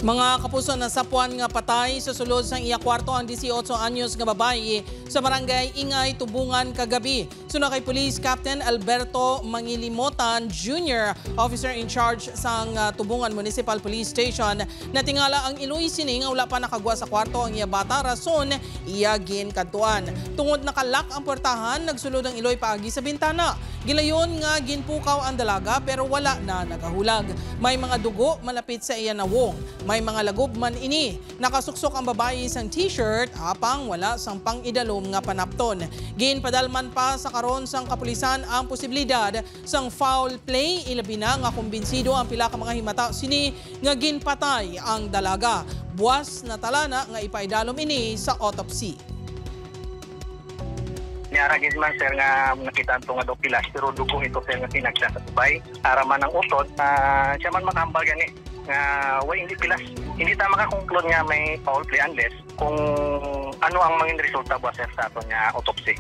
Mga kapuso, nasapuan nga patay sa sulod sang iya kwarto ang 18 anyos nga babae sa barangay Ingay, Tubungan kagabi. Suna kay Police Captain Alberto Mangilimotan Jr., officer in charge sang Tubungan Municipal Police Station, natingala ang iloy sini nga wala pa nakagwa sa kwarto ang iya bata, rason iya ginkantuan. Tungod nakalak ang portahan, nagsulod ang iloy paagi sa bintana. Gilayon nga ginpukaw ang dalaga pero wala na nagahulag. May mga dugo malapit sa iya nawong. May mga lagob man ini. Nakasuksok ang babae isang t-shirt apang wala sang pang-idalom nga panapton. Ginpadalman pa sa karon sang kapulisan ang posibilidad sang foul play, ilabi na nga kumbinsido ang pila ka mga himata sini nga ginpatay ang dalaga. Buwas na talana nga ipaidalom ini sa autopsy. Niaragin man sir nga nakita ito nga pilas pero dugong ito sir nga pinagsa sa tubay. Araman ng utod na siya man makahambal gani nga way hindi pilas. Hindi tama ka conclude nga may foul play unless kung ano ang mga resulta ba sir sa ato nga autopsy.